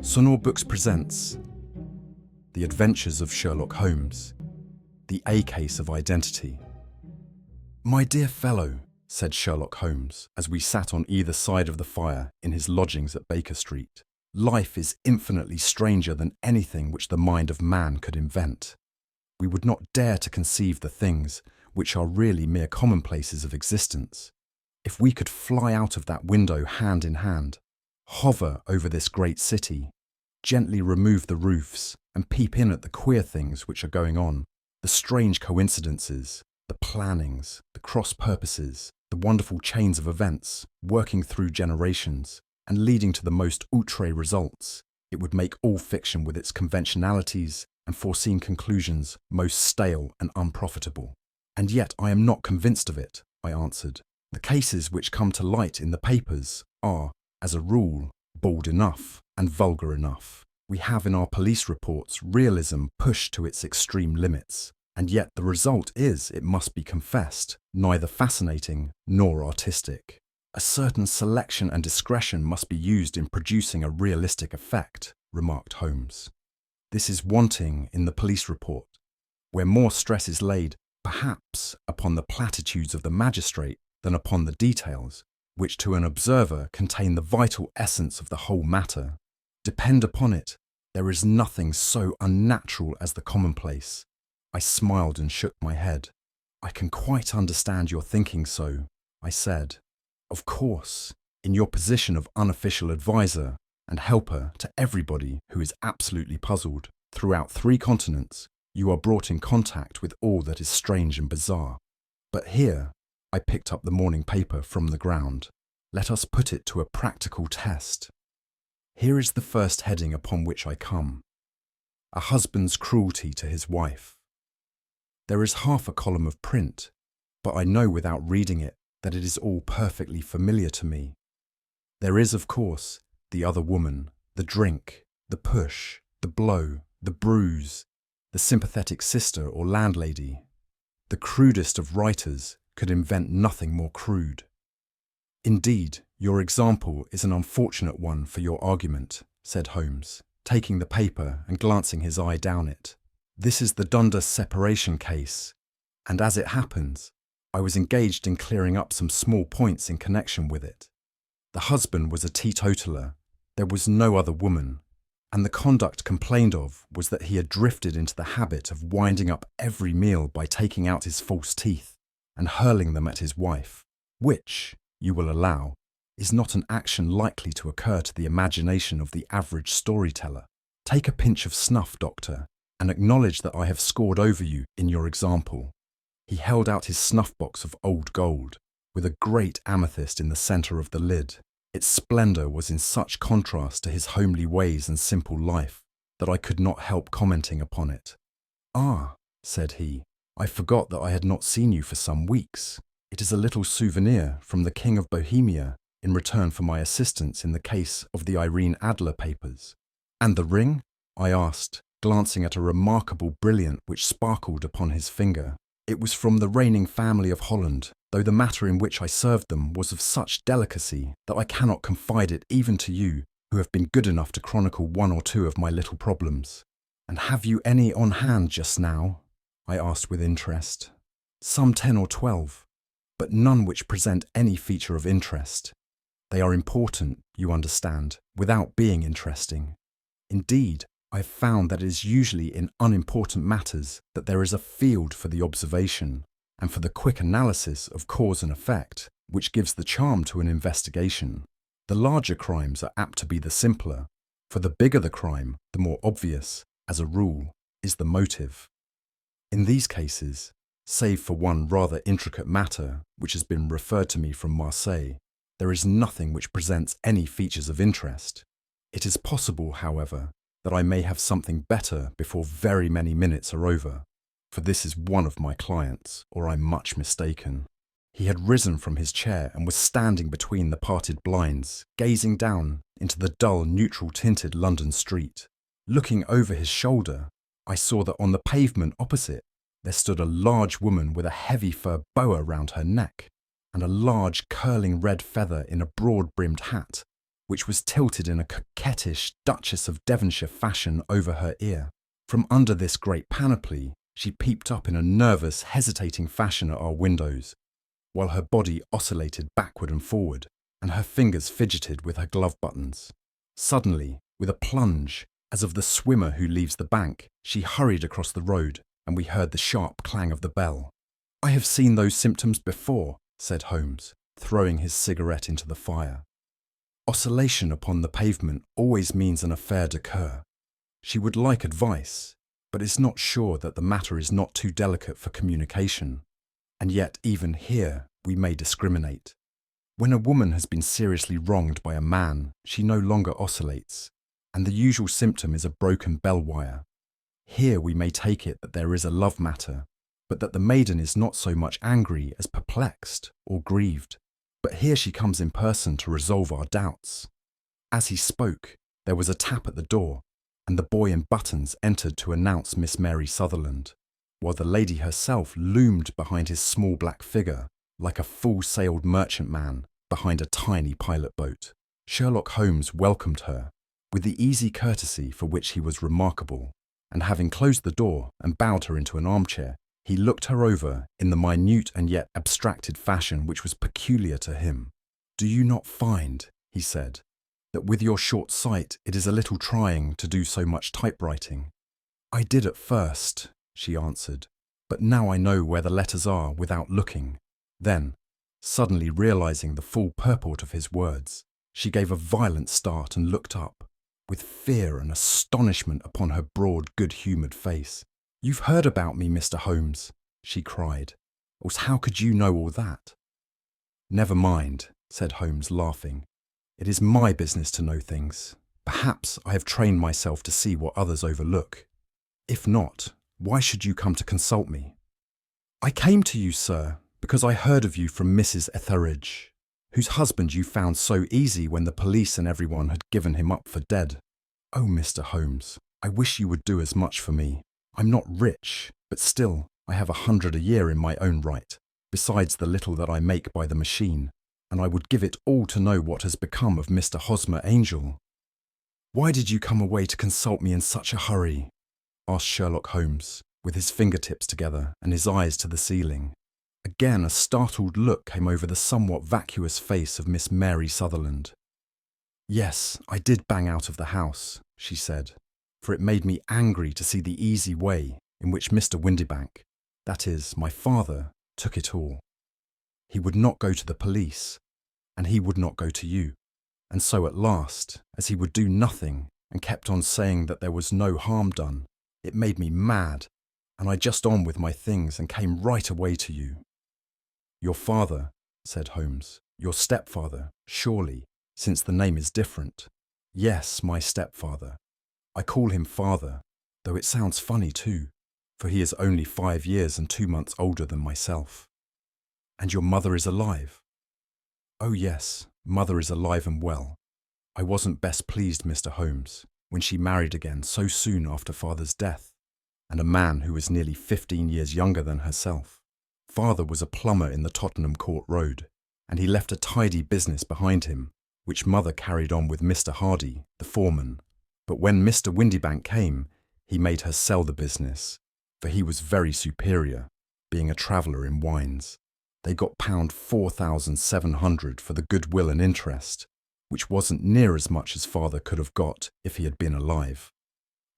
SonorBooks Presents The Adventures of Sherlock Holmes, The A Case of Identity. "My dear fellow," said Sherlock Holmes as we sat on either side of the fire in his lodgings at Baker Street, "life is infinitely stranger than anything which the mind of man could invent. We would not dare to conceive the things which are really mere commonplaces of existence. If we could fly out of that window hand in hand, hover over this great city, gently remove the roofs and peep in at the queer things which are going on, the strange coincidences, the plannings, the cross-purposes, the wonderful chains of events working through generations and leading to the most outre results, it would make all fiction with its conventionalities and foreseen conclusions most stale and unprofitable. And yet I am not convinced of it," I answered. "The cases which come to light in the papers are, as a rule, bald enough and vulgar enough. We have in our police reports realism pushed to its extreme limits, and yet the result is, it must be confessed, neither fascinating nor artistic. A certain selection and discretion must be used in producing a realistic effect," remarked Holmes. "This is wanting in the police report, where more stress is laid, perhaps, upon the platitudes of the magistrate than upon the details, which to an observer contain the vital essence of the whole matter. Depend upon it, there is nothing so unnatural as the commonplace." I smiled and shook my head. "I can quite understand your thinking so," I said. "Of course, in your position of unofficial advisor and helper to everybody who is absolutely puzzled, throughout 3 continents, you are brought in contact with all that is strange and bizarre. But here," I picked up the morning paper from the ground, "let us put it to a practical test. Here is the first heading upon which I come: A husband's cruelty to his wife. There is half a column of print, but I know without reading it that it is all perfectly familiar to me. There is, of course, the other woman, the drink, the push, the blow, the bruise, the sympathetic sister or landlady. The crudest of writers could invent nothing more crude. Indeed, your example is an unfortunate one for your argument," said Holmes, taking the paper and glancing his eye down it. "This is the Dundas separation case, and as it happens, I was engaged in clearing up some small points in connection with it. The husband was a teetotaler, there was no other woman, and the conduct complained of was that he had drifted into the habit of winding up every meal by taking out his false teeth and hurling them at his wife, which, you will allow, is not an action likely to occur to the imagination of the average storyteller. Take a pinch of snuff, doctor, and acknowledge that I have scored over you in your example." He held out his snuff-box of old gold, with a great amethyst in the centre of the lid. Its splendour was in such contrast to his homely ways and simple life that I could not help commenting upon it. "Ah," said he, "I forgot that I had not seen you for some weeks. It is a little souvenir from the King of Bohemia in return for my assistance in the case of the Irene Adler papers." "And the ring?" I asked, glancing at a remarkable brilliant which sparkled upon his finger. "It was from the reigning family of Holland, though the matter in which I served them was of such delicacy that I cannot confide it even to you, who have been good enough to chronicle 1 or 2 of my little problems." "And have you any on hand just now?" I asked with interest. "Some 10 or 12, but none which present any feature of interest. They are important, you understand, without being interesting. Indeed, I have found that it is usually in unimportant matters that there is a field for the observation and for the quick analysis of cause and effect, which gives the charm to an investigation. The larger crimes are apt to be the simpler, for the bigger the crime, the more obvious, as a rule, is the motive. In these cases, save for one rather intricate matter which has been referred to me from Marseille, there is nothing which presents any features of interest. It is possible, however, that I may have something better before very many minutes are over, for this is one of my clients, or I'm much mistaken." He had risen from his chair and was standing between the parted blinds, gazing down into the dull, neutral-tinted London street. Looking over his shoulder, I saw that on the pavement opposite there stood a large woman with a heavy fur boa round her neck, and a large curling red feather in a broad-brimmed hat, which was tilted in a coquettish Duchess of Devonshire fashion over her ear. From under this great panoply, she peeped up in a nervous, hesitating fashion at our windows, while her body oscillated backward and forward, and her fingers fidgeted with her glove buttons. Suddenly, with a plunge, as of the swimmer who leaves the bank, she hurried across the road, and we heard the sharp clang of the bell. "I have seen those symptoms before," said Holmes, throwing his cigarette into the fire. "Oscillation upon the pavement always means an affaire de cœur. She would like advice, but is not sure that the matter is not too delicate for communication. And yet even here we may discriminate. When a woman has been seriously wronged by a man, she no longer oscillates, and the usual symptom is a broken bell wire. Here we may take it that there is a love matter, but that the maiden is not so much angry as perplexed or grieved. But here she comes in person to resolve our doubts." As he spoke, there was a tap at the door, and the boy in buttons entered to announce Miss Mary Sutherland, while the lady herself loomed behind his small black figure like a full-sailed merchantman behind a tiny pilot boat. Sherlock Holmes welcomed her with the easy courtesy for which he was remarkable, and having closed the door and bowed her into an armchair, he looked her over in the minute and yet abstracted fashion which was peculiar to him. "Do you not find," he said, "that with your short sight it is a little trying to do so much typewriting?" "I did at first," she answered, "but now I know where the letters are without looking." Then, suddenly realizing the full purport of his words, she gave a violent start and looked up, with fear and astonishment upon her broad, good-humoured face. "You've heard about me, Mr. Holmes," she cried. "Else how could you know all that?" "Never mind," said Holmes, laughing. "It is my business to know things. Perhaps I have trained myself to see what others overlook. If not, why should you come to consult me?" "I came to you, sir, because I heard of you from Mrs. Etheridge, whose husband you found so easy when the police and everyone had given him up for dead. Oh, Mr. Holmes, I wish you would do as much for me. I'm not rich, but still I have 100 a year in my own right, besides the little that I make by the machine, and I would give it all to know what has become of Mr. Hosmer Angel." "Why did you come away to consult me in such a hurry?" asked Sherlock Holmes, with his fingertips together and his eyes to the ceiling. Again a startled look came over the somewhat vacuous face of Miss Mary Sutherland. "Yes, I did bang out of the house," she said, "for it made me angry to see the easy way in which Mr. Windibank, that is, my father, took it all. He would not go to the police, and he would not go to you, and so at last, as he would do nothing and kept on saying that there was no harm done, it made me mad, and I just on with my things and came right away to you." "Your father," said Holmes, "your stepfather, surely, since the name is different." "Yes, my stepfather. I call him father, though it sounds funny too, for he is only 5 years and 2 months older than myself." "And your mother is alive?" "Oh yes, mother is alive and well. I wasn't best pleased, Mr. Holmes, when she married again so soon after father's death, and a man who was nearly 15 years younger than herself. Father was a plumber in the Tottenham Court Road, and he left a tidy business behind him, which mother carried on with Mr. Hardy, the foreman. But when Mr. Windibank came, he made her sell the business, for he was very superior, being a traveller in wines. They got £4,700 for the goodwill and interest, which wasn't near as much as father could have got if he had been alive.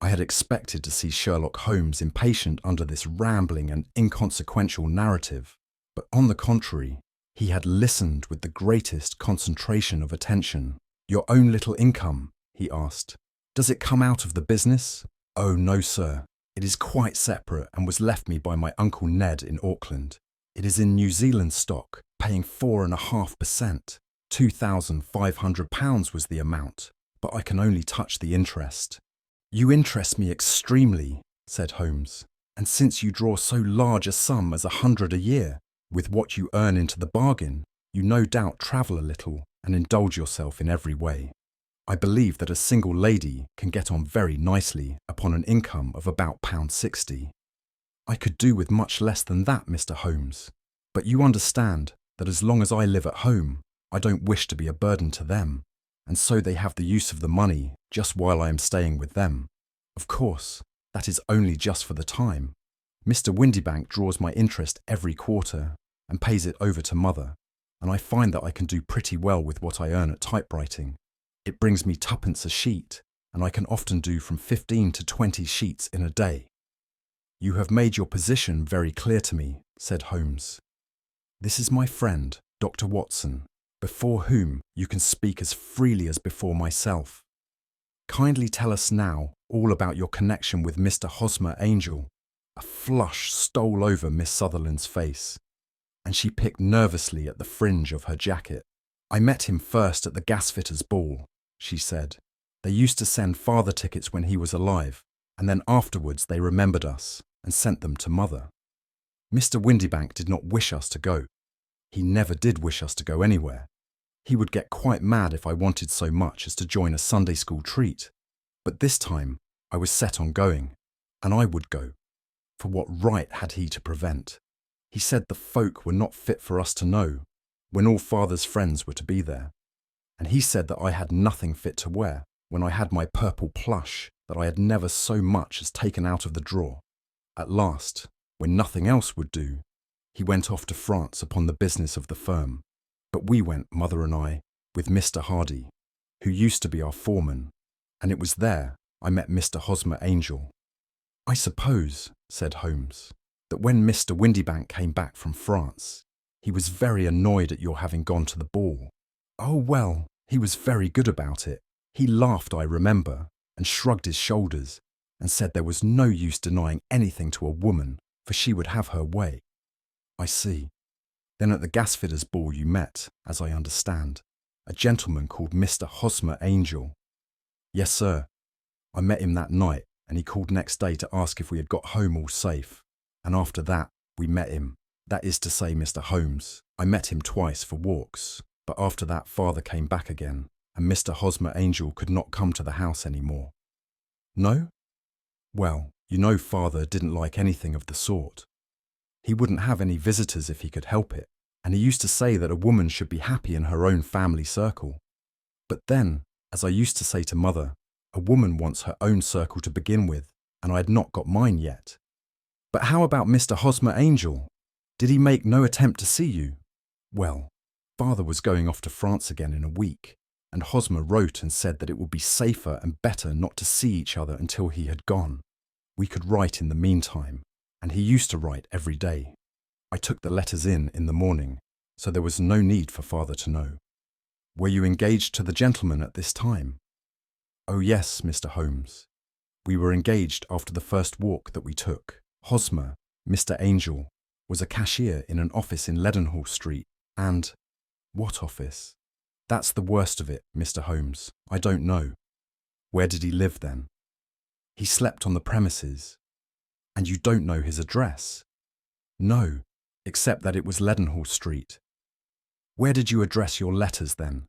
I had expected to see Sherlock Holmes impatient under this rambling and inconsequential narrative, but on the contrary, he had listened with the greatest concentration of attention. "Your own little income?" he asked. "Does it come out of the business?" "Oh, no, sir. It is quite separate and was left me by my Uncle Ned in Auckland. It is in New Zealand stock, paying 4.5%. £2,500 was the amount, but I can only touch the interest." "You interest me extremely," said Holmes, "and since you draw so large a sum as 100 a year, with what you earn into the bargain, you no doubt travel a little and indulge yourself in every way. I believe that a single lady can get on very nicely upon an income of about £60. I could do with much less than that, Mr. Holmes, but you understand that as long as I live at home, I don't wish to be a burden to them. and so they have the use of the money just while I am staying with them. Of course, that is only just for the time. Mr. Windybank draws my interest every quarter and pays it over to Mother, and I find that I can do pretty well with what I earn at typewriting. It brings me twopence a sheet, and I can often do from 15 to 20 sheets in a day. You have made your position very clear to me, said Holmes. This is my friend, Dr. Watson, before whom you can speak as freely as before myself. Kindly tell us now all about your connection with Mr. Hosmer Angel. A flush stole over Miss Sutherland's face, and she picked nervously at the fringe of her jacket. I met him first at the gasfitters' ball, she said. They used to send Father tickets when he was alive, and then afterwards they remembered us and sent them to Mother. Mr. Windybank did not wish us to go. He never did wish us to go anywhere. He would get quite mad if I wanted so much as to join a Sunday school treat. But this time I was set on going, and I would go. For what right had he to prevent? He said the folk were not fit for us to know, when all Father's friends were to be there. And he said that I had nothing fit to wear, when I had my purple plush that I had never so much as taken out of the drawer. At last, when nothing else would do, he went off to France upon the business of the firm. But we went, Mother and I, with Mr. Hardy, who used to be our foreman, and it was there I met Mr. Hosmer Angel. I suppose, said Holmes, that when Mr. Windybank came back from France, he was very annoyed at your having gone to the ball. Oh, well, he was very good about it. He laughed, I remember, and shrugged his shoulders, and said there was no use denying anything to a woman, for she would have her way. I see. Then at the gasfitters' ball you met, as I understand, a gentleman called Mr. Hosmer Angel. Yes, sir. I met him that night, and he called next day to ask if we had got home all safe. And after that, we met him. That is to say, Mr. Holmes, I met him twice for walks, but after that Father came back again, and Mr. Hosmer Angel could not come to the house any more. No? Well, you know Father didn't like anything of the sort. He wouldn't have any visitors if he could help it, and he used to say that a woman should be happy in her own family circle. But then, as I used to say to Mother, a woman wants her own circle to begin with, and I had not got mine yet. But how about Mr. Hosmer Angel? Did he make no attempt to see you? Well, Father was going off to France again in a week, and Hosmer wrote and said that it would be safer and better not to see each other until he had gone. We could write in the meantime, and he used to write every day. I took the letters in the morning, so there was no need for Father to know. Were you engaged to the gentleman at this time? Oh yes, Mr. Holmes. We were engaged after the first walk that we took. Hosmer, Mr. Angel, was a cashier in an office in Leadenhall Street, and— What office? That's the worst of it, Mr. Holmes. I don't know. Where did he live then? He slept on the premises. And you don't know his address? No, except that it was Leadenhall Street. Where did you address your letters then?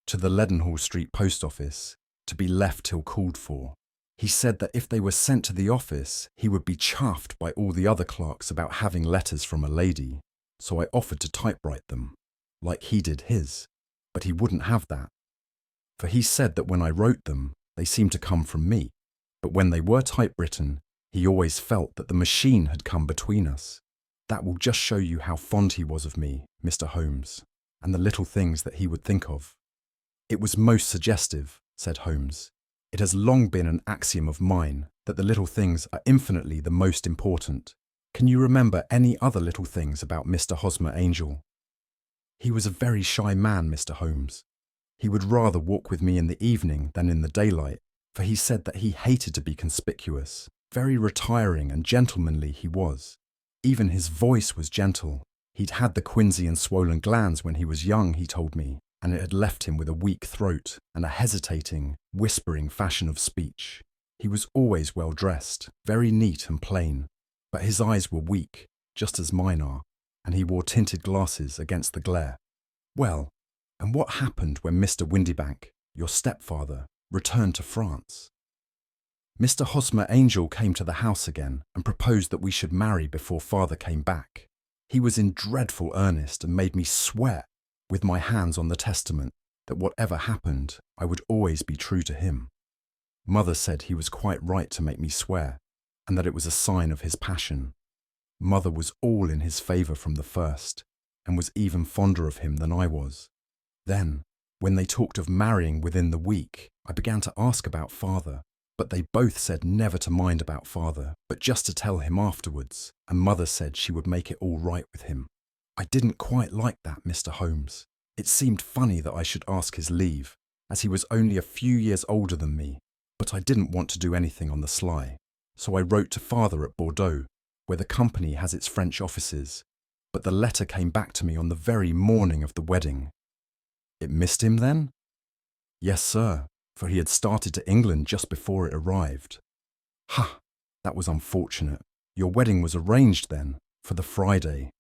To the Leadenhall Street post office, to be left till called for. He said that if they were sent to the office, he would be chaffed by all the other clerks about having letters from a lady, so I offered to typewrite them, like he did his, but he wouldn't have that. For he said that when I wrote them, they seemed to come from me, but when they were typewritten, he always felt that the machine had come between us. That will just show you how fond he was of me, Mr. Holmes, and the little things that he would think of. It was most suggestive, said Holmes. It has long been an axiom of mine that the little things are infinitely the most important. Can you remember any other little things about Mr. Hosmer Angel? He was a very shy man, Mr. Holmes. He would rather walk with me in the evening than in the daylight, for he said that he hated to be conspicuous. Very retiring and gentlemanly he was. Even his voice was gentle. He'd had the quinsy and swollen glands when he was young, he told me, and it had left him with a weak throat and a hesitating, whispering fashion of speech. He was always well dressed, very neat and plain, but his eyes were weak, just as mine are, and he wore tinted glasses against the glare. Well, and what happened when Mr. Windybank, your stepfather, returned to France? Mr. Hosmer Angel came to the house again and proposed that we should marry before Father came back. He was in dreadful earnest and made me swear, with my hands on the testament, that whatever happened, I would always be true to him. Mother said he was quite right to make me swear, and that it was a sign of his passion. Mother was all in his favour from the first, and was even fonder of him than I was. Then, when they talked of marrying within the week, I began to ask about father, but they both said never to mind about father, but just to tell him afterwards, and Mother said she would make it all right with him. I didn't quite like that, Mr. Holmes. It seemed funny that I should ask his leave, as he was only a few years older than me, but I didn't want to do anything on the sly. So I wrote to father at Bordeaux, where the company has its French offices, but the letter came back to me on the very morning of the wedding. It missed him then? Yes, sir, for he had started to England just before it arrived. Ha! That was unfortunate. Your wedding was arranged then, for the Friday.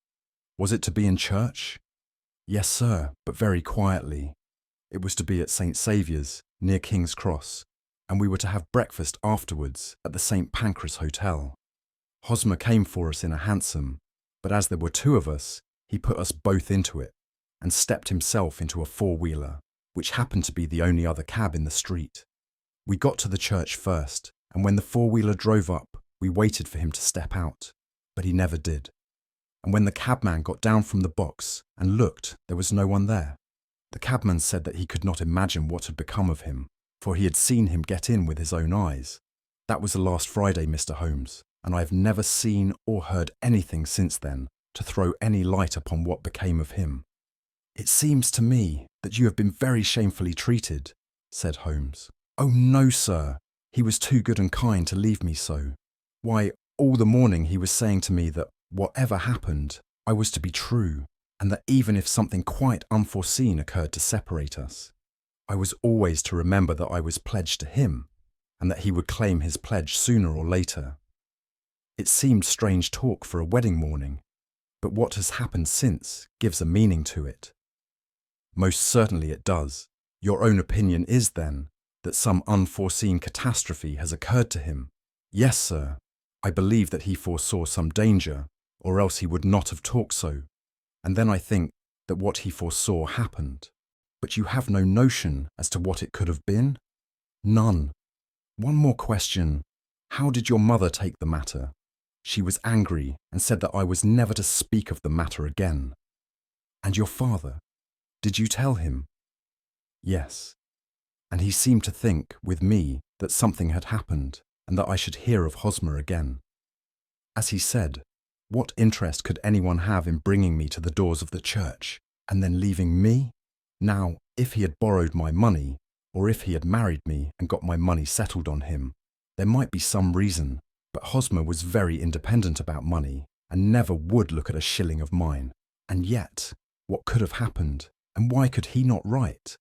Was it to be in church? Yes, sir, but very quietly. It was to be at St. Saviour's, near King's Cross, and we were to have breakfast afterwards at the St. Pancras Hotel. Hosmer came for us in a hansom, but as there were two of us, he put us both into it, and stepped himself into a four-wheeler, which happened to be the only other cab in the street. We got to the church first, and when the four-wheeler drove up, we waited for him to step out, but he never did. And when the cabman got down from the box and looked, there was no one there. The cabman said that he could not imagine what had become of him, for he had seen him get in with his own eyes. That was the last Friday, Mr. Holmes, and I have never seen or heard anything since then to throw any light upon what became of him. It seems to me that you have been very shamefully treated, said Holmes. Oh no, sir, he was too good and kind to leave me so. Why, all the morning he was saying to me that whatever happened, I was to be true, and that even if something quite unforeseen occurred to separate us, I was always to remember that I was pledged to him, and that he would claim his pledge sooner or later. It seemed strange talk for a wedding morning, but what has happened since gives a meaning to it. Most certainly it does. Your own opinion is, then, that some unforeseen catastrophe has occurred to him. Yes, sir. I believe that he foresaw some danger, or else he would not have talked so. And then I think that what he foresaw happened. But you have no notion as to what it could have been? None. One more question. How did your mother take the matter? She was angry and said that I was never to speak of the matter again. And your father? Did you tell him? Yes. And he seemed to think, with me, that something had happened, and that I should hear of Hosmer again. As he said, what interest could anyone have in bringing me to the doors of the church, and then leaving me? Now, if he had borrowed my money, or if he had married me and got my money settled on him, there might be some reason, but Hosmer was very independent about money, and never would look at a shilling of mine. And yet, what could have happened, and why could he not write?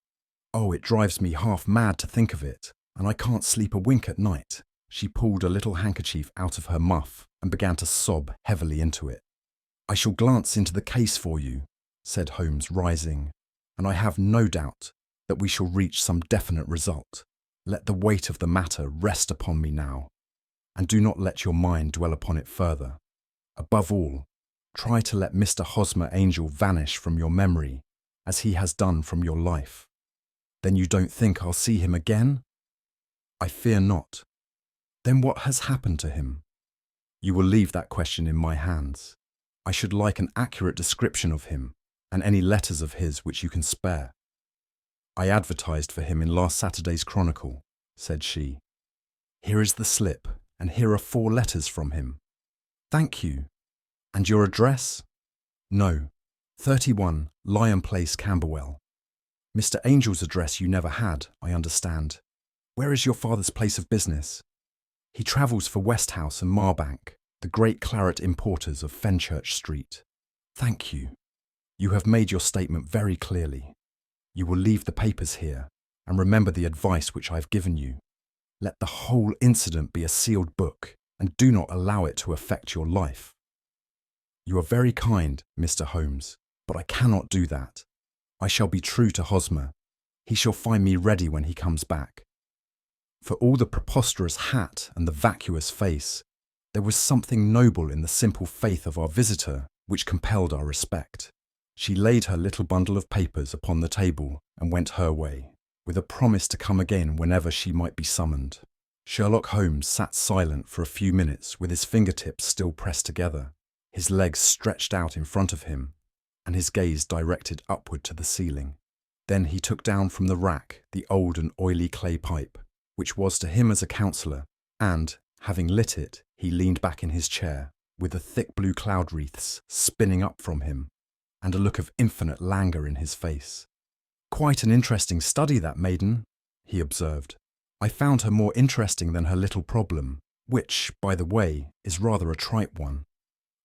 Oh, it drives me half mad to think of it, and I can't sleep a wink at night. She pulled a little handkerchief out of her muff and began to sob heavily into it. I shall glance into the case for you, said Holmes, rising, and I have no doubt that we shall reach some definite result. Let the weight of the matter rest upon me now, and do not let your mind dwell upon it further. Above all, try to let Mr. Hosmer Angel vanish from your memory, as he has done from your life. Then you don't think I'll see him again? I fear not. Then what has happened to him? You will leave that question in my hands. I should like an accurate description of him, and any letters of his which you can spare. I advertised for him in last Saturday's Chronicle, said she. Here is the slip, and here are 4 letters from him. Thank you. And your address? No, 31 Lion Place, Camberwell. Mr. Angel's address you never had, I understand. Where is your father's place of business? He travels for Westhouse and Marbank, the great claret importers of Fenchurch Street. Thank you. You have made your statement very clearly. You will leave the papers here, and remember the advice which I have given you. Let the whole incident be a sealed book, and do not allow it to affect your life. You are very kind, Mr. Holmes, but I cannot do that. I shall be true to Hosmer. He shall find me ready when he comes back. For all the preposterous hat and the vacuous face, there was something noble in the simple faith of our visitor which compelled our respect. She laid her little bundle of papers upon the table and went her way, with a promise to come again whenever she might be summoned. Sherlock Holmes sat silent for a few minutes with his fingertips still pressed together, his legs stretched out in front of him, and his gaze directed upward to the ceiling. Then he took down from the rack the old and oily clay pipe, which was to him as a counsellor, and, having lit it, he leaned back in his chair, with the thick blue cloud wreaths spinning up from him, and a look of infinite languor in his face. "Quite an interesting study, that maiden," he observed. "I found her more interesting than her little problem, which, by the way, is rather a trite one.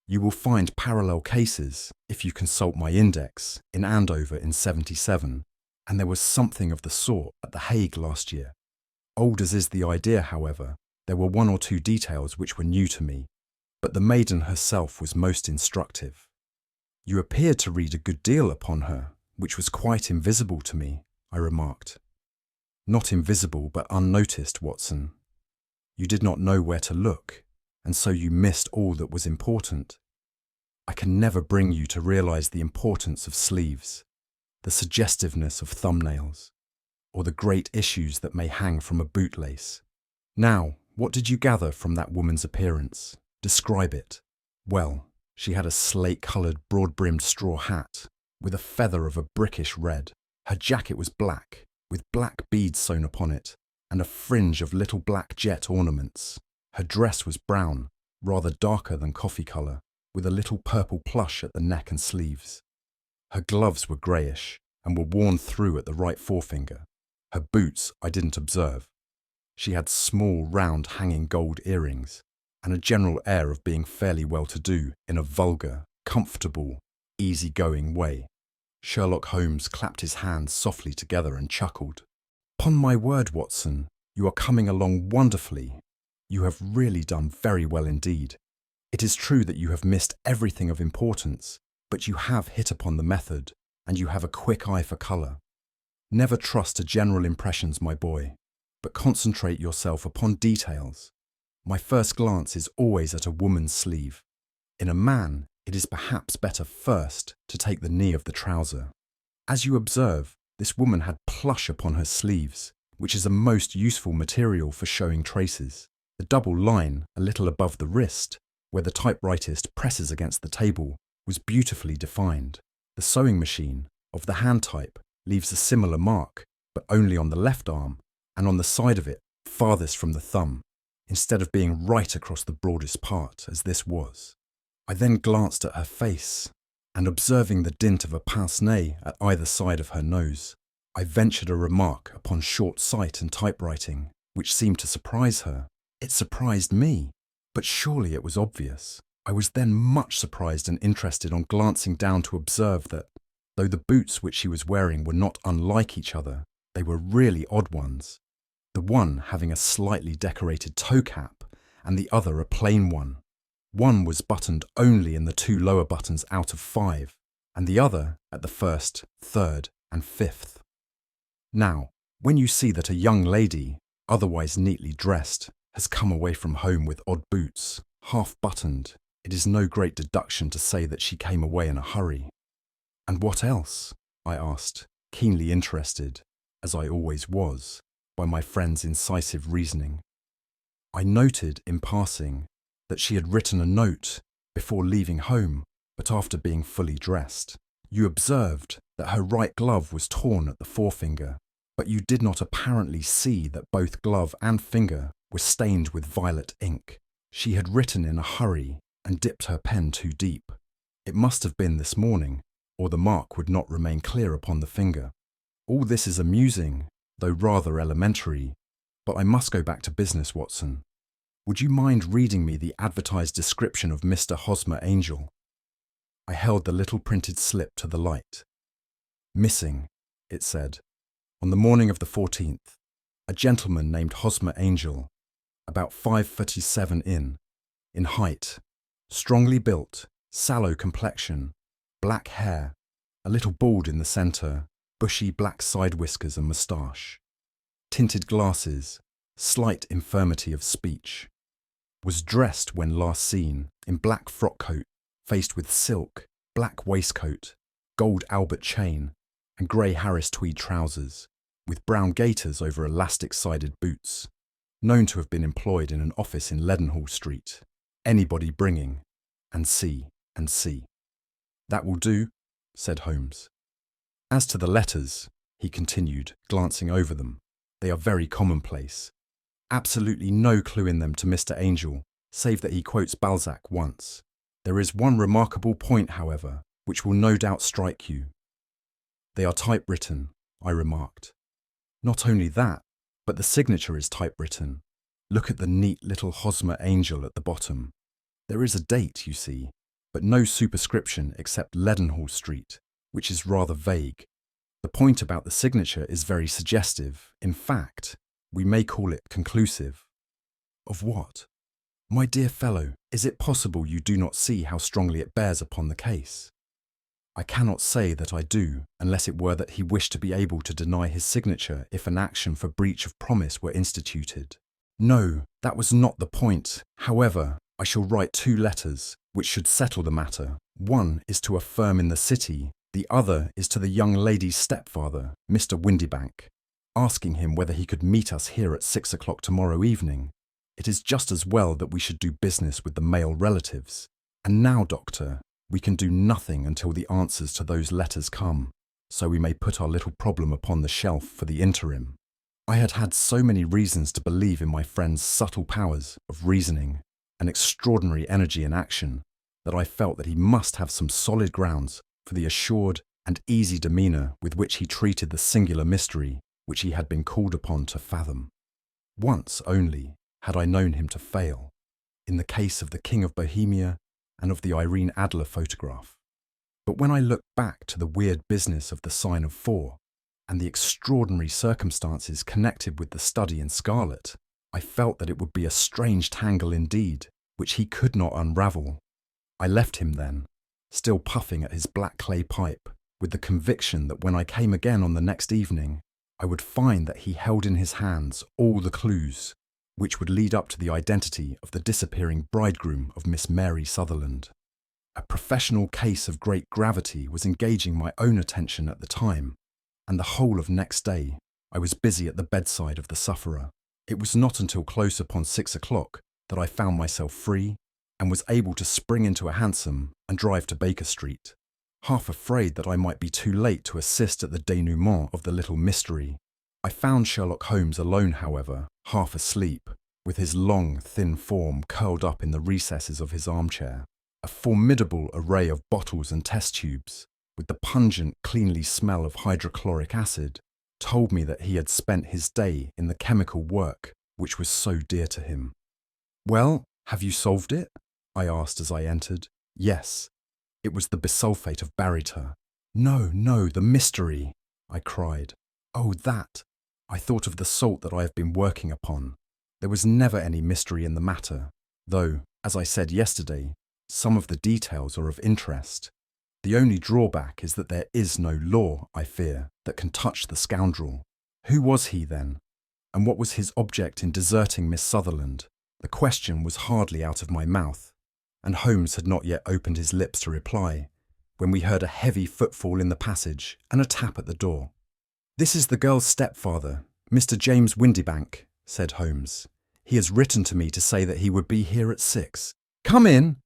You will find parallel cases, if you consult my index, in Andover in '77, and there was something of the sort at The Hague last year. Old as is the idea, however, there were one or two details which were new to me, but the maiden herself was most instructive." "You appeared to read a good deal upon her, which was quite invisible to me," I remarked. "Not invisible, but unnoticed, Watson. You did not know where to look, and so you missed all that was important. I can never bring you to realize the importance of sleeves, the suggestiveness of thumbnails, or the great issues that may hang from a bootlace. Now, what did you gather from that woman's appearance? Describe it." "Well, she had a slate-coloured, broad-brimmed straw hat, with a feather of a brickish red. Her jacket was black, with black beads sewn upon it, and a fringe of little black jet ornaments. Her dress was brown, rather darker than coffee colour, with a little purple plush at the neck and sleeves. Her gloves were greyish, and were worn through at the right forefinger. Her boots I didn't observe. She had small, round, hanging gold earrings, and a general air of being fairly well-to-do in a vulgar, comfortable, easy-going way." Sherlock Holmes clapped his hands softly together and chuckled. "'Pon my word, Watson, you are coming along wonderfully. You have really done very well indeed. It is true that you have missed everything of importance, but you have hit upon the method, and you have a quick eye for colour. Never trust to general impressions, my boy, but concentrate yourself upon details. My first glance is always at a woman's sleeve. In a man, it is perhaps better first to take the knee of the trouser. As you observe, this woman had plush upon her sleeves, which is a most useful material for showing traces. The double line a little above the wrist, where the typewritist presses against the table, was beautifully defined. The sewing machine, of the hand type, leaves a similar mark, but only on the left arm, and on the side of it, farthest from the thumb, instead of being right across the broadest part, as this was. I then glanced at her face, and observing the dint of a pince-nez at either side of her nose, I ventured a remark upon short sight and typewriting, which seemed to surprise her. It surprised me, but surely it was obvious. I was then much surprised and interested on glancing down to observe that, though the boots which she was wearing were not unlike each other, they were really odd ones, the one having a slightly decorated toe cap, and the other a plain one. One was buttoned only in the 2 lower buttons out of 5, and the other at the 1st, 3rd, and 5th. Now, when you see that a young lady, otherwise neatly dressed, has come away from home with odd boots, half-buttoned, it is no great deduction to say that she came away in a hurry." "And what else?" I asked, keenly interested, as I always was, by my friend's incisive reasoning. "I noted, in passing, that she had written a note before leaving home, but after being fully dressed. You observed that her right glove was torn at the forefinger, but you did not apparently see that both glove and finger were stained with violet ink. She had written in a hurry and dipped her pen too deep. It must have been this morning, or the mark would not remain clear upon the finger. All this is amusing, though rather elementary, but I must go back to business, Watson. Would you mind reading me the advertised description of Mr. Hosmer Angel?" I held the little printed slip to the light. "Missing," it said, "on the morning of the 14th, a gentleman named Hosmer Angel, about 5'7" in height, strongly built, sallow complexion, black hair, a little bald in the centre, bushy black side whiskers and moustache, tinted glasses, slight infirmity of speech. Was dressed when last seen in black frock coat, faced with silk, black waistcoat, gold Albert chain, and grey Harris tweed trousers, with brown gaiters over elastic-sided boots, known to have been employed in an office in Leadenhall Street. Anybody bringing, and see, and see. That will do, said Holmes. As to the letters, he continued, glancing over them, they are very commonplace. Absolutely no clue in them to Mr. Angel, save that he quotes Balzac once. There is one remarkable point, however, which will no doubt strike you. They are typewritten, I remarked. Not only that, but the signature is typewritten. Look at the neat little Hosmer Angel at the bottom. There is a date, you see, but no superscription except Leadenhall Street, which is rather vague. The point about the signature is very suggestive. In fact, we may call it conclusive. Of what? My dear fellow, is it possible you do not see how strongly it bears upon the case? I cannot say that I do, unless it were that he wished to be able to deny his signature if an action for breach of promise were instituted. No, that was not the point. However, I shall write 2 letters, which should settle the matter. One is to a firm in the city, the other is to the young lady's stepfather, Mr. Windybank, asking him whether he could meet us here at 6 o'clock tomorrow evening. It is just as well that we should do business with the male relatives. And now, Doctor, we can do nothing until the answers to those letters come, so we may put our little problem upon the shelf for the interim. I had had so many reasons to believe in my friend's subtle powers of reasoning and extraordinary energy in action that I felt that he must have some solid grounds for the assured and easy demeanour with which he treated the singular mystery which he had been called upon to fathom. Once only had I known him to fail, in the case of the King of Bohemia and of the Irene Adler photograph. But when I looked back to the weird business of the sign of 4 and the extraordinary circumstances connected with the study in scarlet, I felt that it would be a strange tangle indeed, which he could not unravel. I left him then, still puffing at his black clay pipe, with the conviction that when I came again on the next evening, I would find that he held in his hands all the clues which would lead up to the identity of the disappearing bridegroom of Miss Mary Sutherland. A professional case of great gravity was engaging my own attention at the time, and the whole of next day I was busy at the bedside of the sufferer. It was not until close upon 6 o'clock that I found myself free and was able to spring into a hansom and drive to Baker Street, half afraid that I might be too late to assist at the denouement of the little mystery. I found Sherlock Holmes alone, however, half asleep, with his long, thin form curled up in the recesses of his armchair. A formidable array of bottles and test tubes, with the pungent, cleanly smell of hydrochloric acid, told me that he had spent his day in the chemical work which was so dear to him. "Well, have you solved it?" I asked as I entered. Yes, it was the bisulfate of baryta. "No, no, the mystery," I cried. "Oh, that! I thought of the salt that I have been working upon. There was never any mystery in the matter, though, as I said yesterday, some of the details are of interest. The only drawback is that there is no law, I fear, that can touch the scoundrel. Who was he, then? And what was his object in deserting Miss Sutherland?" The question was hardly out of my mouth, and Holmes had not yet opened his lips to reply, when we heard a heavy footfall in the passage and a tap at the door. "This is the girl's stepfather, Mr. James Windybank," said Holmes. "He has written to me to say that he would be here at 6. Come in!"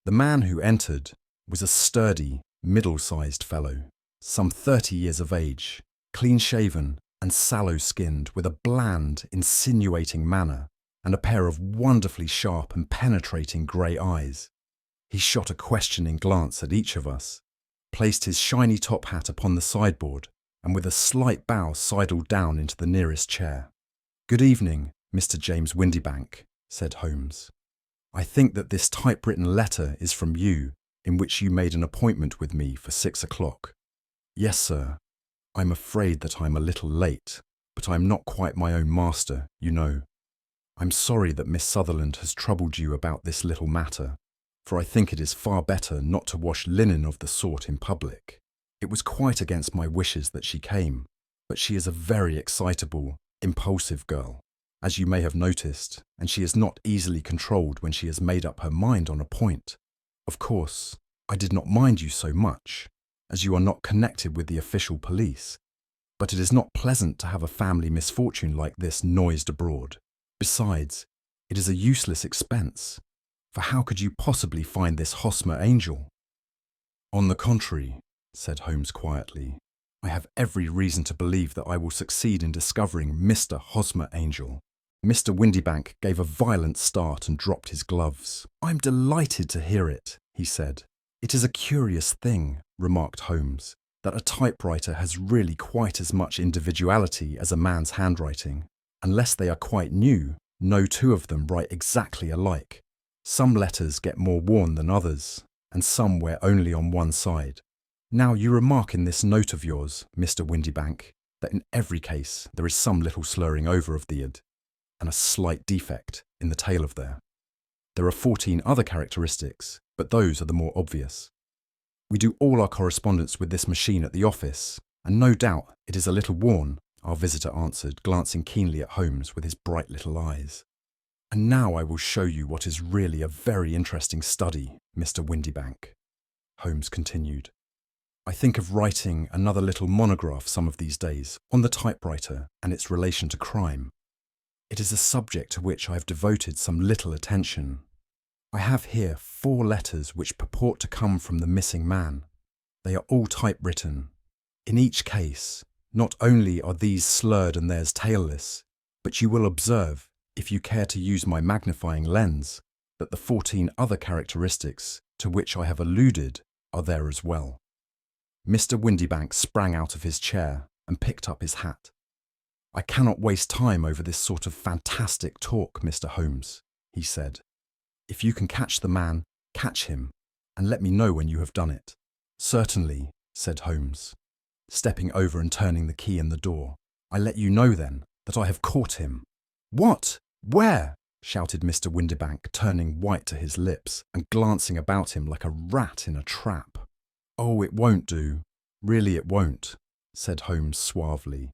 The man who entered was a sturdy, middle-sized fellow, some 30 years of age, clean-shaven and sallow-skinned, with a bland, insinuating manner and a pair of wonderfully sharp and penetrating grey eyes. He shot a questioning glance at each of us, placed his shiny top hat upon the sideboard, and with a slight bow sidled down into the nearest chair. "Good evening, Mr. James Windybank," said Holmes. "I think that this typewritten letter is from you, in which you made an appointment with me for 6 o'clock. "Yes, sir. I'm afraid that I'm a little late, but I'm not quite my own master, you know. I'm sorry that Miss Sutherland has troubled you about this little matter, for I think it is far better not to wash linen of the sort in public. It was quite against my wishes that she came, but she is a very excitable, impulsive girl, as you may have noticed, and she is not easily controlled when she has made up her mind on a point. Of course, I did not mind you so much, as you are not connected with the official police. But it is not pleasant to have a family misfortune like this noised abroad. Besides, it is a useless expense, for how could you possibly find this Hosmer Angel?" "On the contrary," said Holmes quietly, "I have every reason to believe that I will succeed in discovering Mr. Hosmer Angel." Mr. Windybank gave a violent start and dropped his gloves. "I'm delighted to hear it," he said. "It is a curious thing," remarked Holmes, "that a typewriter has really quite as much individuality as a man's handwriting. Unless they are quite new, no two of them write exactly alike. Some letters get more worn than others, and some wear only on one side. Now you remark in this note of yours, Mr. Windybank, that in every case there is some little slurring over of the id, and a slight defect in the tail of there. There are 14 other characteristics, but those are the more obvious. We do all our correspondence with this machine at the office, and no doubt it is a little worn," our visitor answered, glancing keenly at Holmes with his bright little eyes. "And now I will show you what is really a very interesting study, Mr. Windybank," Holmes continued. "I think of writing another little monograph some of these days on the typewriter and its relation to crime. It is a subject to which I have devoted some little attention. I have here 4 letters which purport to come from the missing man. They are all typewritten. In each case, not only are these slurred and theirs tailless, but you will observe, if you care to use my magnifying lens, that the 14 other characteristics to which I have alluded are there as well." Mr. Windybank sprang out of his chair and picked up his hat. "I cannot waste time over this sort of fantastic talk, Mr. Holmes," he said. "If you can catch the man, catch him, and let me know when you have done it." "Certainly," said Holmes, stepping over and turning the key in the door. "I let you know then that I have caught him." "What? Where?" shouted Mr. Windybank, turning white to his lips and glancing about him like a rat in a trap. "Oh, it won't do. Really it won't," said Holmes suavely.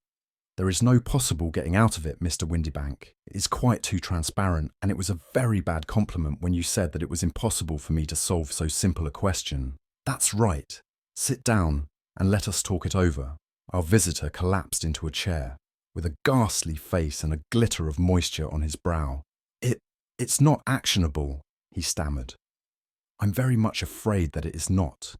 "There is no possible getting out of it, Mr. Windybank. It is quite too transparent, and it was a very bad compliment when you said that it was impossible for me to solve so simple a question. That's right. Sit down and let us talk it over." Our visitor collapsed into a chair, with a ghastly face and a glitter of moisture on his brow. It's not actionable," he stammered. "I'm very much afraid that it is not.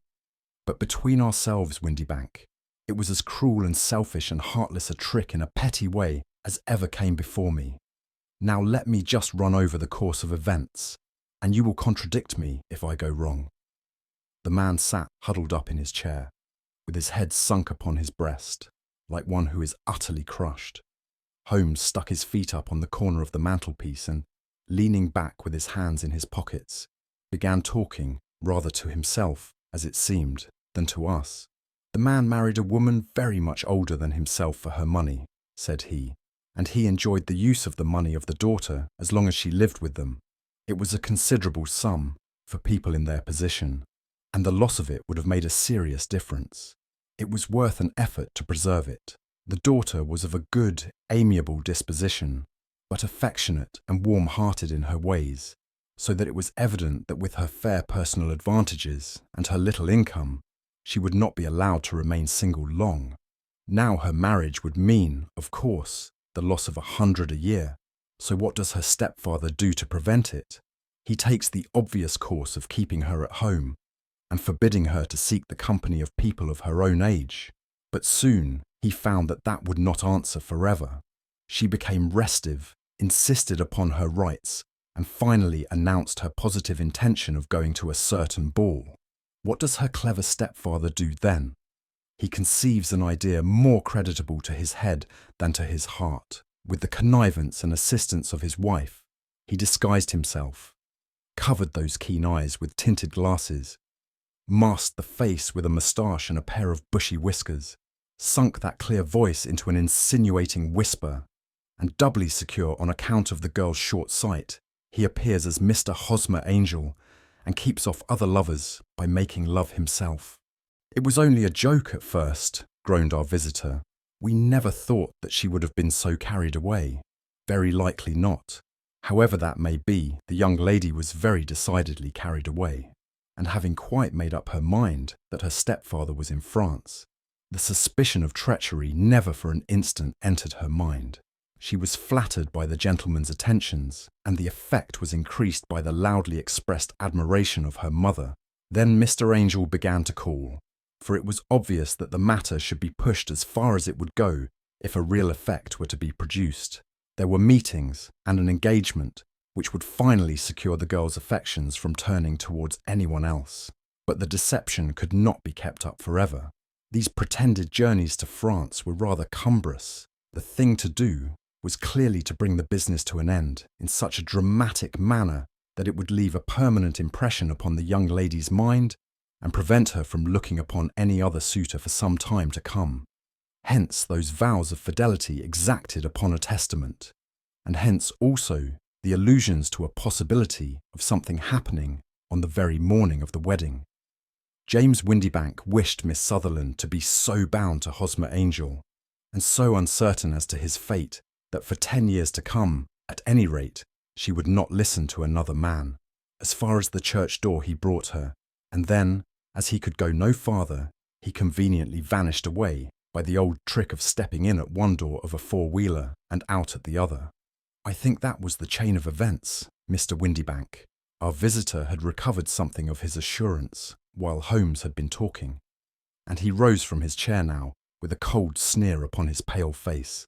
But between ourselves, Windybank, it was as cruel and selfish and heartless a trick in a petty way as ever came before me. Now let me just run over the course of events, and you will contradict me if I go wrong." The man sat huddled up in his chair, with his head sunk upon his breast, like one who is utterly crushed. Holmes stuck his feet up on the corner of the mantelpiece and, leaning back with his hands in his pockets, began talking, rather to himself, as it seemed, than to us. "The man married a woman very much older than himself for her money," said he, "and he enjoyed the use of the money of the daughter as long as she lived with them. It was a considerable sum for people in their position, and the loss of it would have made a serious difference. It was worth an effort to preserve it. The daughter was of a good, amiable disposition, but affectionate and warm-hearted in her ways, so that it was evident that with her fair personal advantages and her little income, she would not be allowed to remain single long. Now her marriage would mean, of course, the loss of 100 a year, so what does her stepfather do to prevent it? He takes the obvious course of keeping her at home and forbidding her to seek the company of people of her own age. But soon he found that that would not answer forever. She became restive, insisted upon her rights, and finally announced her positive intention of going to a certain ball. What does her clever stepfather do then? He conceives an idea more creditable to his head than to his heart. With the connivance and assistance of his wife, he disguised himself, covered those keen eyes with tinted glasses, masked the face with a moustache and a pair of bushy whiskers, sunk that clear voice into an insinuating whisper, and doubly secure on account of the girl's short sight, he appears as Mr. Hosmer Angel and keeps off other lovers by making love himself. "It was only a joke at first," groaned our visitor. "We never thought that she would have been so carried away. Very likely not. However that may be, the young lady was very decidedly carried away." and having quite made up her mind that her stepfather was in France, the suspicion of treachery never for an instant entered her mind. She was flattered by the gentleman's attentions, and the effect was increased by the loudly expressed admiration of her mother. Then Mr. Angel began to call, for it was obvious that the matter should be pushed as far as it would go if a real effect were to be produced. There were meetings and an engagement which would finally secure the girl's affections from turning towards anyone else. But the deception could not be kept up forever. These pretended journeys to France were rather cumbrous. The thing to do was clearly to bring the business to an end in such a dramatic manner that it would leave a permanent impression upon the young lady's mind and prevent her from looking upon any other suitor for some time to come. Hence those vows of fidelity exacted upon a testament, and hence also the allusions to a possibility of something happening on the very morning of the wedding. James Windybank wished Miss Sutherland to be so bound to Hosmer Angel, and so uncertain as to his fate, that for 10 years to come, at any rate, she would not listen to another man. As far as the church door he brought her, and then, as he could go no farther, he conveniently vanished away by the old trick of stepping in at one door of a four-wheeler and out at the other. I think that was the chain of events, Mr. Windybank. Our visitor had recovered something of his assurance while Holmes had been talking, and he rose from his chair now with a cold sneer upon his pale face.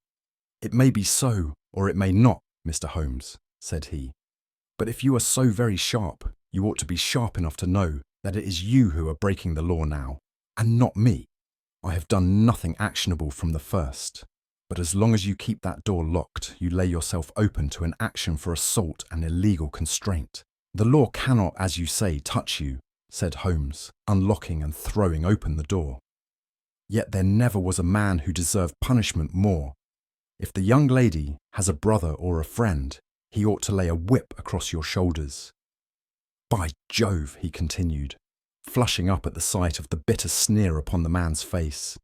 "It may be so, or it may not, Mr. Holmes," said he. "But if you are so very sharp, you ought to be sharp enough to know that it is you who are breaking the law now, and not me. I have done nothing actionable from the first, but as long as you keep that door locked, you lay yourself open to an action for assault and illegal constraint. The law cannot, as you say, touch you," said Holmes, unlocking and throwing open the door. "Yet there never was a man who deserved punishment more. If the young lady has a brother or a friend, he ought to lay a whip across your shoulders. By Jove," he continued, flushing up at the sight of the bitter sneer upon the man's face.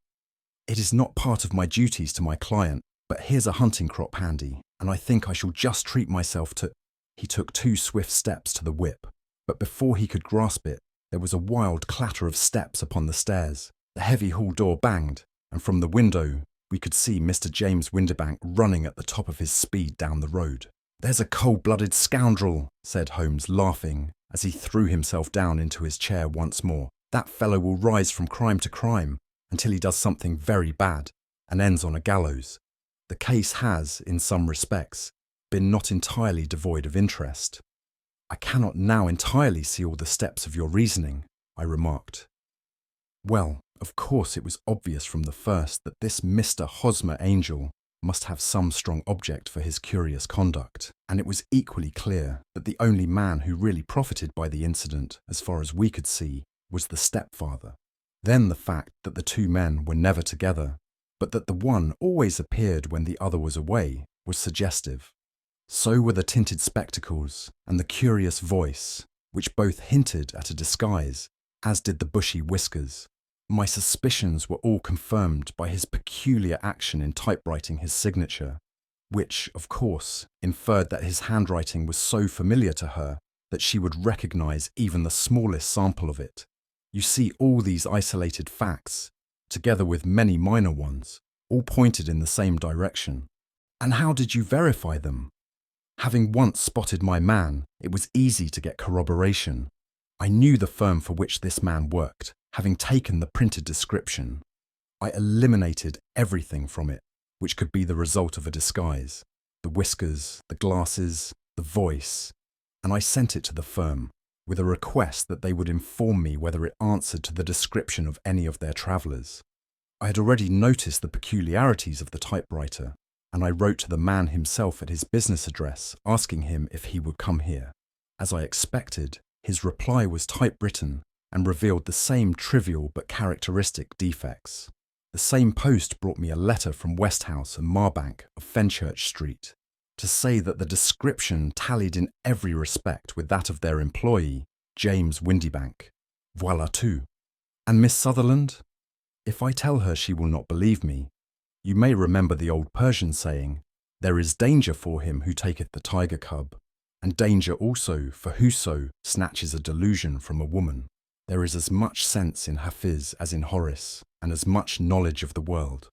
"It is not part of my duties to my client, but here's a hunting crop handy, and I think I shall just treat myself to—" He took 2 swift steps to the whip, but before he could grasp it, there was a wild clatter of steps upon the stairs. The heavy hall door banged, and from the window we could see Mr. James Windybank running at the top of his speed down the road. "There's a cold-blooded scoundrel," said Holmes, laughing, as he threw himself down into his chair once more. "That fellow will rise from crime to crime until he does something very bad and ends on a gallows. The case has, in some respects, been not entirely devoid of interest." "I cannot now entirely see all the steps of your reasoning," I remarked. "Well, of course it was obvious from the first that this Mr. Hosmer Angel must have some strong object for his curious conduct, and it was equally clear that the only man who really profited by the incident, as far as we could see, was the stepfather. Then the fact that the 2 men were never together, but that the one always appeared when the other was away, was suggestive. So were the tinted spectacles and the curious voice, which both hinted at a disguise, as did the bushy whiskers. My suspicions were all confirmed by his peculiar action in typewriting his signature, which, of course, inferred that his handwriting was so familiar to her that she would recognize even the smallest sample of it. You see, all these isolated facts, together with many minor ones, all pointed in the same direction. And how did you verify them? Having once spotted my man, it was easy to get corroboration. I knew the firm for which this man worked, having taken the printed description. I eliminated everything from it which could be the result of a disguise, the whiskers, the glasses, the voice, and I sent it to the firm with a request that they would inform me whether it answered to the description of any of their travellers. I had already noticed the peculiarities of the typewriter, and I wrote to the man himself at his business address asking him if he would come here. As I expected, his reply was typewritten and revealed the same trivial but characteristic defects. The same post brought me a letter from Westhouse and Marbank of Fenchurch Street to say that the description tallied in every respect with that of their employee, James Windybank. Voilà tout. And Miss Sutherland? If I tell her she will not believe me, you may remember the old Persian saying, "There is danger for him who taketh the tiger cub." and danger also for whoso snatches a delusion from a woman. There is as much sense in Hafiz as in Horace, and as much knowledge of the world.